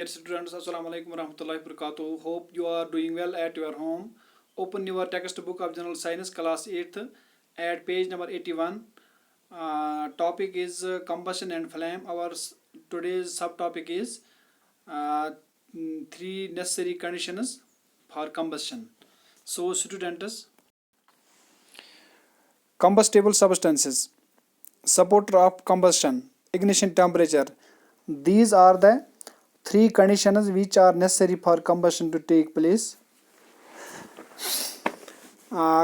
Dear students, Assalamualaikum warahmatullahi wabarakatuh. Hope you are doing well at your home. Open your textbook of General Science, class 8th, at page number 81. Topic is combustion and flame. Our today's subtopic is uh, three necessary conditions for combustion. So, students, combustible substances, supporter of combustion, ignition temperature. These are the three conditions which are necessary for combustion to take place.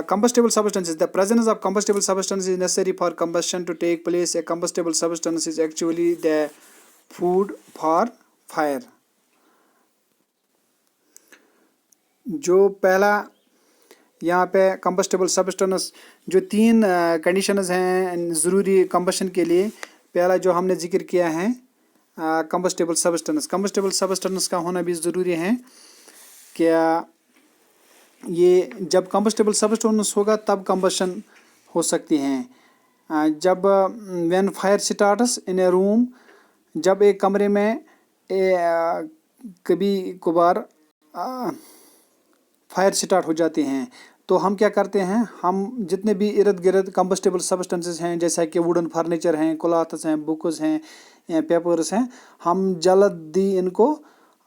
Combustible substances. The presence of combustible substance is necessary for combustion to take place. A combustible substance is actually the food for fire. जो पहला यहाँ पे combustible substance जो तीन conditions हैं ज़रूरी combustion के लिए, पहला जो हमने जिक्र किया है कंबस्टेबल सब्सटेंस का होना भी ज़रूरी है। क्या ये जब कंबस्टेबल सब्सटेंस होगा तब कंबशन हो सकती हैं। जब when fire starts in A room, जब एक कमरे में कभी कभार फायर स्टार्ट हो जाती हैं तो हम क्या करते हैं, हम जितने भी इर्द गिर्द कंबस्टेबल सब्सटेंसेस हैं जैसा कि वुडन फर्नीचर हैं, क्लॉथ्स हैं, बुक्स हैं, पेपर्स हैं, हम जल्दी इनको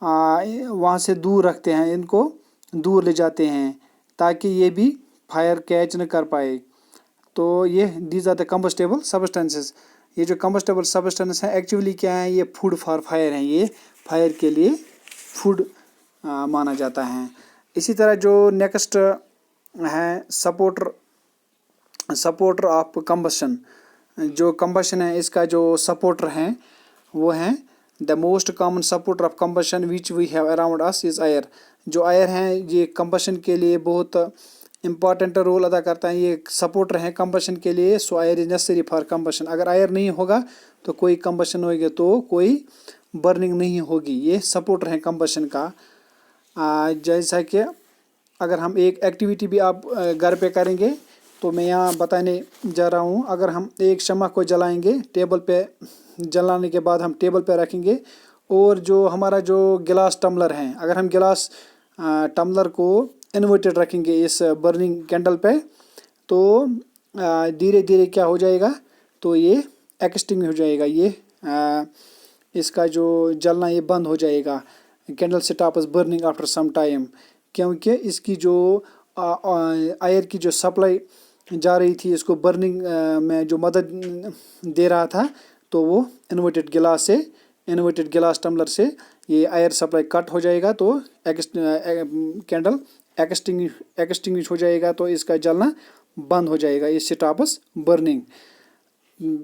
वहाँ से दूर रखते हैं, इनको दूर ले जाते हैं ताकि ये भी फायर कैच न कर पाए। तो ये these are the combustible substances. ये जो कंबस्टेबल सब्सटेंस है एक्चुअली क्या है, ये फूड फॉर फायर हैं, ये फायर के लिए फूड माना जाता है। इसी तरह जो नेक्स्ट है सपोर्टर ऑफ कंबशन, जो कंबशन है इसका जो सपोर्टर हैं वो हैं the most common supporter of combustion which we have around us is air. जो एयर हैं ये कंबशन के लिए बहुत इम्पॉर्टेंट रोल अदा करता है, ये सपोर्टर हैं कंबशन के लिए। सो air is necessary for combustion. अगर एयर नहीं होगा तो कोई कंबशन होगी, तो कोई बर्निंग नहीं होगी। ये सपोर्टर हैं कंबशन का। जैसा कि अगर हम एक एक्टिविटी भी आप घर पे करेंगे तो मैं यहाँ बताने जा रहा हूँ। अगर हम एक शम्मा को जलाएंगे, टेबल पे जलाने के बाद हम टेबल पे रखेंगे और जो हमारा जो गिलास टम्बलर हैं, अगर हम गिलास टम्बलर को इन्वर्टेड रखेंगे इस बर्निंग कैंडल पे तो धीरे धीरे क्या हो जाएगा, तो ये एक्सटिंग हो जाएगा, ये इसका जो जलना ये बंद हो जाएगा। Candle stops burning after some time, क्योंकि इसकी जो एयर की जो सप्लाई जा रही थी इसको बर्निंग में जो मदद दे रहा था, तो वो इन्वर्टेड गिलास टम्बलर से ये एयर सप्लाई कट हो जाएगा, तो कैंडल एक्सटिंग्विश हो जाएगा, तो इसका जलना बंद हो जाएगा। ये stops burning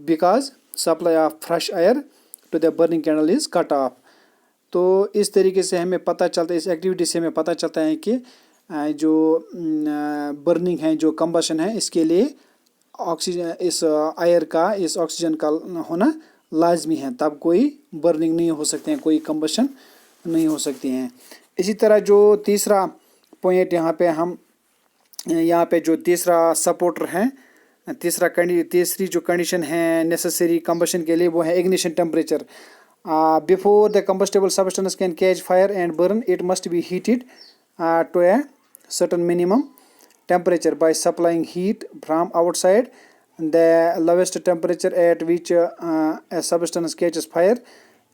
because supply of fresh air to the burning candle is cut off. तो इस तरीके से हमें पता चलता है, इस एक्टिविटी से हमें पता चलता है कि जो बर्निंग है, जो कंबशन है, इसके लिए ऑक्सीजन, इस एयर का, इस ऑक्सीजन का होना लाजमी है, तब कोई बर्निंग नहीं हो सकते हैं, कोई कंबशन नहीं हो सकती हैं। इसी तरह जो तीसरा पॉइंट यहाँ पे जो तीसरा सपोर्टर है, तीसरी जो कंडीशन है नेसेसरी कंबशन के लिए वो है ignition temperature. Before the combustible substance can catch fire and burn, it must be heated to a certain minimum temperature by supplying heat from outside. The lowest temperature at which a substance catches fire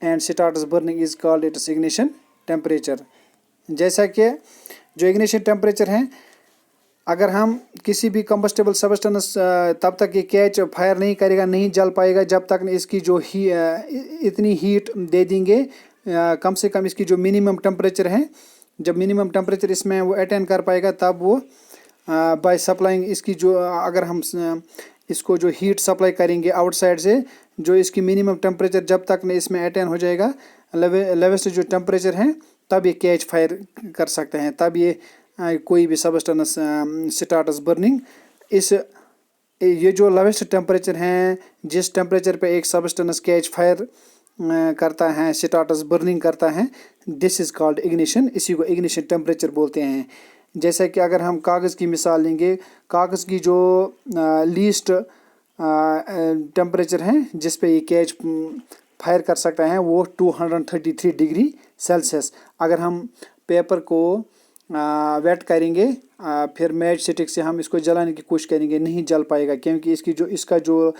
and starts burning is called its ignition temperature. जैसा कि जो ignition temperature है, अगर हम किसी भी combustible substance तब तक ये कैच फायर नहीं करेगा, नहीं जल पाएगा जब तक इसकी जो इतनी हीट दे देंगे, कम से कम इसकी जो मिनिमम टेम्परेचर है, जब मिनिमम टेम्परेचर इसमें वो अटेन कर पाएगा तब वो बाय सप्लाइंग इसकी जो, अगर हम इसको जो हीट सप्लाई करेंगे आउटसाइड से, जो इसकी मिनिमम टेम्परेचर जब तक इसमें अटेन हो जाएगा, लेवेस्ट जो टेम्परेचर है, तब ये कैच फायर कर सकते हैं, तब ये कोई भी सब्सटेंस स्टार्ट्स बर्निंग। ये जो लोवेस्ट टेम्परेचर हैं, जिस टेम्परेचर पे एक सब्सटेंस कैच फायर करता है, स्टार्ट्स बर्निंग करता है, दिस इज़ कॉल्ड इग्निशन। इसी को इग्निशन टेम्परेचर बोलते हैं। जैसे कि अगर हम कागज़ की मिसाल लेंगे, कागज़ की जो लीस्ट टेम्परेचर है जिस पे ये कैच फायर कर सकता है वो 233 डिग्री सेल्सियस। अगर हम पेपर को वेट करेंगे फिर मैच स्टिक से हम इसको जलाने की कोशिश करेंगे, नहीं जल पाएगा, क्योंकि इसका जो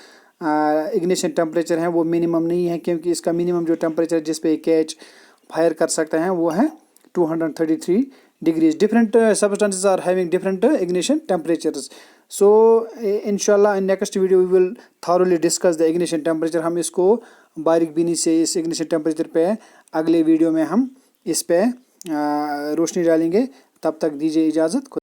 इग्निशन टेम्परेचर है वो मिनिमम नहीं है, क्योंकि इसका मिनिमम जो टेम्परेचर जिस पे कैच फायर कर सकता है वो है 233 degrees. Different substances are having different ignition temperatures. So inshallah in next video we will thoroughly discuss the ignition temperature. हम इसको बारीक बीनी से इस ignition temperature पे अगले वीडियो में हम इस पे रोशनी डालेंगे। तब तक दीजिए इजाज़त।